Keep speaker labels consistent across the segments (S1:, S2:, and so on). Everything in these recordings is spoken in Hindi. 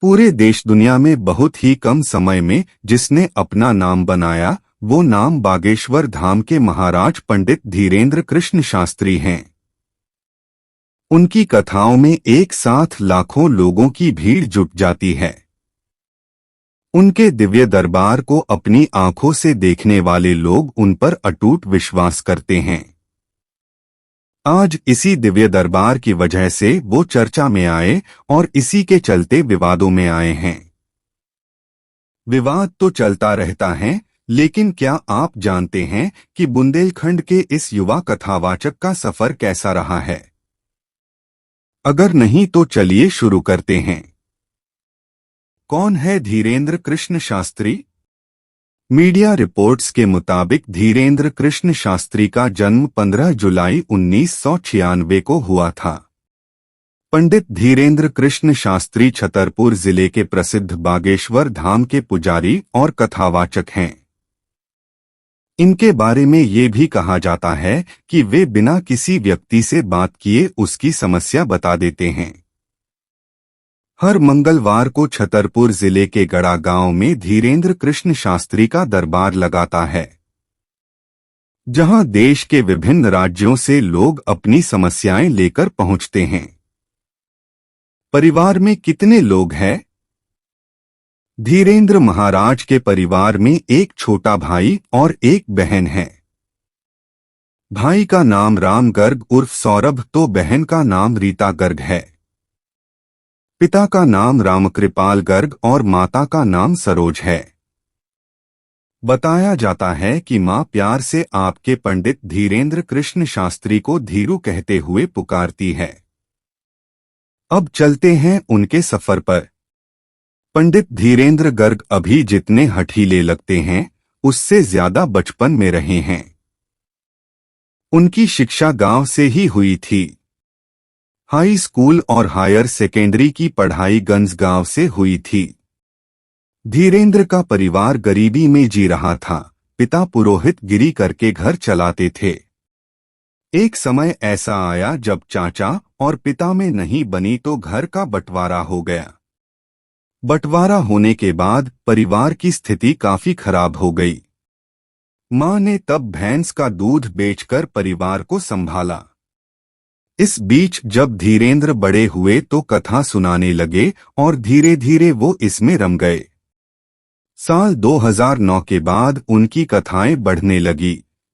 S1: पूरे देश दुनिया में बहुत ही कम समय में जिसने अपना नाम बनाया वो नाम बागेश्वर धाम के महाराज पंडित धीरेंद्र कृष्ण शास्त्री हैं। उनकी कथाओं में एक साथ लाखों लोगों की भीड़ जुट जाती है। उनके दिव्य दरबार को अपनी आंखों से देखने वाले लोग उन पर अटूट विश्वास करते हैं। आज इसी दिव्य दरबार की वजह से वो चर्चा में आए और इसी के चलते विवादों में आए हैं। विवाद तो चलता रहता है, लेकिन क्या आप जानते हैं कि बुंदेलखंड के इस युवा कथावाचक का सफर कैसा रहा है? अगर नहीं तो चलिए शुरू करते हैं। कौन है धीरेंद्र कृष्ण शास्त्री? मीडिया रिपोर्ट्स के मुताबिक धीरेंद्र कृष्ण शास्त्री का जन्म 15 जुलाई 1996 को हुआ था। पंडित धीरेंद्र कृष्ण शास्त्री छतरपुर जिले के प्रसिद्ध बागेश्वर धाम के पुजारी और कथावाचक हैं। इनके बारे में ये भी कहा जाता है कि वे बिना किसी व्यक्ति से बात किए उसकी समस्या बता देते हैं। हर मंगलवार को छतरपुर जिले के गड़ा गांव में धीरेंद्र कृष्ण शास्त्री का दरबार लगाता है, जहां देश के विभिन्न राज्यों से लोग अपनी समस्याएं लेकर पहुंचते हैं। परिवार में कितने लोग हैं? धीरेंद्र महाराज के परिवार में एक छोटा भाई और एक बहन है। भाई का नाम राम गर्ग उर्फ सौरभ तो बहन का नाम रीता गर्ग है। पिता का नाम रामकृपाल गर्ग और माता का नाम सरोज है। बताया जाता है कि मां प्यार से आपके पंडित धीरेंद्र कृष्ण शास्त्री को धीरू कहते हुए पुकारती है। अब चलते हैं उनके सफर पर। पंडित धीरेंद्र गर्ग अभी जितने हठीले लगते हैं उससे ज्यादा बचपन में रहे हैं। उनकी शिक्षा गांव से ही हुई थी। हाई स्कूल और हायर सेकेंडरी की पढ़ाई गंज गांव से हुई थी। धीरेंद्र का परिवार गरीबी में जी रहा था। पिता पुरोहित गिरी करके घर चलाते थे। एक समय ऐसा आया जब चाचा और पिता में नहीं बनी तो घर का बंटवारा हो गया। बंटवारा होने के बाद परिवार की स्थिति काफी खराब हो गई। मां ने तब भैंस का दूध बेचकर परिवार को संभाला। इस बीच जब धीरेंद्र बड़े हुए तो कथा सुनाने लगे और धीरे धीरे वो इसमें रम गए। साल 2009 के बाद उनकी कथाएं बढ़ने लगी।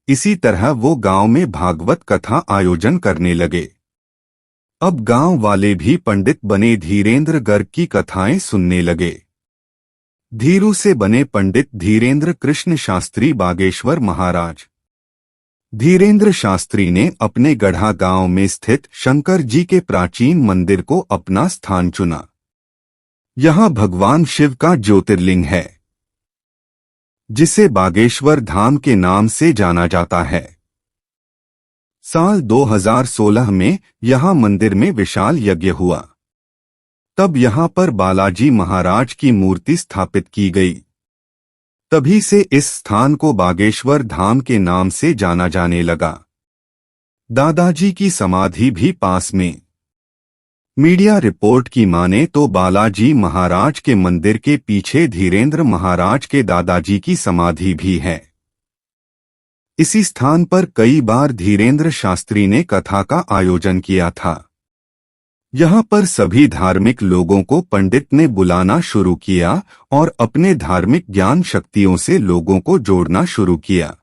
S1: इसी तरह वो गांव में भागवत कथा आयोजन करने लगे। अब गांव वाले भी पंडित बने धीरेंद्र गर्ग की कथाएं सुनने लगे। धीरू से बने पंडित धीरेंद्र कृष्ण शास्त्री बागेश्वर महाराज। धीरेंद्र शास्त्री ने अपने गढ़ा गांव में स्थित शंकर जी के प्राचीन मंदिर को अपना स्थान चुना। यहां भगवान शिव का ज्योतिर्लिंग है, जिसे बागेश्वर धाम के नाम से जाना जाता है। साल 2016 में यहां मंदिर में विशाल यज्ञ हुआ। तब यहां पर बालाजी महाराज की मूर्ति स्थापित की गई। तभी से इस स्थान को बागेश्वर धाम के नाम से जाना जाने लगा। दादाजी की समाधि भी पास में। मीडिया रिपोर्ट की माने तो बालाजी महाराज के मंदिर के पीछे धीरेंद्र महाराज के दादाजी की समाधि भी है। इसी स्थान पर कई बार धीरेंद्र शास्त्री ने कथा का आयोजन किया था। यहाँ पर सभी धार्मिक लोगों को पंडित ने बुलाना शुरू किया और अपने धार्मिक ज्ञान शक्तियों से लोगों को जोड़ना शुरू किया।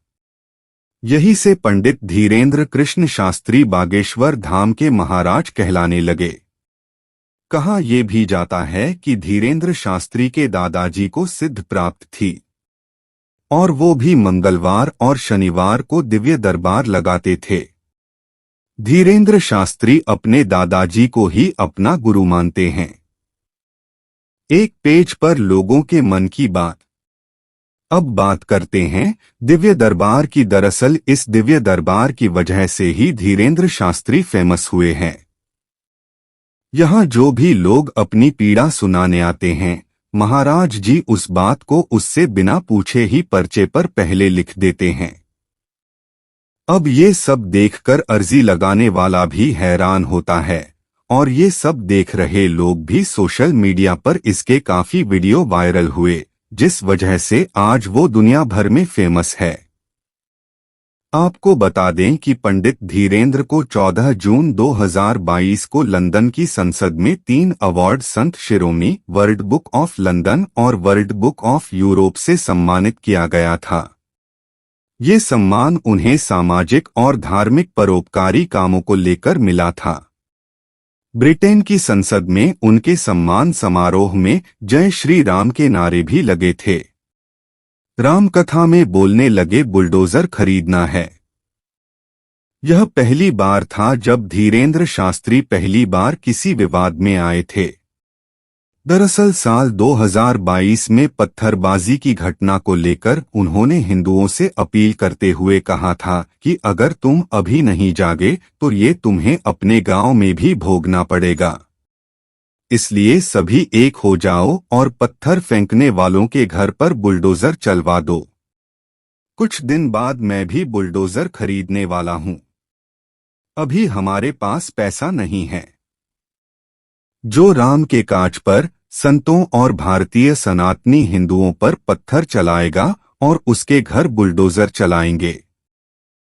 S1: यही से पंडित धीरेंद्र कृष्ण शास्त्री बागेश्वर धाम के महाराज कहलाने लगे। कहा यह भी जाता है कि धीरेंद्र शास्त्री के दादाजी को सिद्ध प्राप्त थी और वो भी मंगलवार और शनिवार को दिव्य दरबार लगाते थे। धीरेंद्र शास्त्री अपने दादाजी को ही अपना गुरु मानते हैं। एक पेज पर लोगों के मन की बात। अब बात करते हैं दिव्य दरबार की। दरअसल इस दिव्य दरबार की वजह से ही धीरेंद्र शास्त्री फेमस हुए हैं। यहाँ जो भी लोग अपनी पीड़ा सुनाने आते हैं, महाराज जी उस बात को उससे बिना पूछे ही पर्चे पर पहले लिख देते हैं। अब ये सब देखकर अर्जी लगाने वाला भी हैरान होता है और ये सब देख रहे लोग भी सोशल मीडिया पर इसके काफी वीडियो वायरल हुए, जिस वजह से आज वो दुनिया भर में फेमस है। आपको बता दें कि पंडित धीरेंद्र को 14 जून 2022 को लंदन की संसद में 3 award Sant Shiromani, world book of London और वर्ल्ड बुक ऑफ यूरोप से सम्मानित किया गया था। ये सम्मान उन्हें सामाजिक और धार्मिक परोपकारी कामों को लेकर मिला था। ब्रिटेन की संसद में उनके सम्मान समारोह में जय श्री राम के नारे भी लगे थे। रामकथा में बोलने लगे बुलडोजर खरीदना है। यह पहली बार था जब धीरेंद्र शास्त्री पहली बार किसी विवाद में आए थे। दरअसल साल 2022 में पत्थरबाजी की घटना को लेकर उन्होंने हिंदुओं से अपील करते हुए कहा था कि अगर तुम अभी नहीं जागे तो ये तुम्हें अपने गांव में भी भोगना पड़ेगा। इसलिए सभी एक हो जाओ और पत्थर फेंकने वालों के घर पर बुलडोजर चलवा दो। कुछ दिन बाद मैं भी बुलडोजर खरीदने वाला हूं। अभी हमारे पास पैसा नहीं है। जो राम के काज पर, संतों और भारतीय सनातनी हिंदुओं पर पत्थर चलाएगा और उसके घर बुलडोजर चलाएंगे।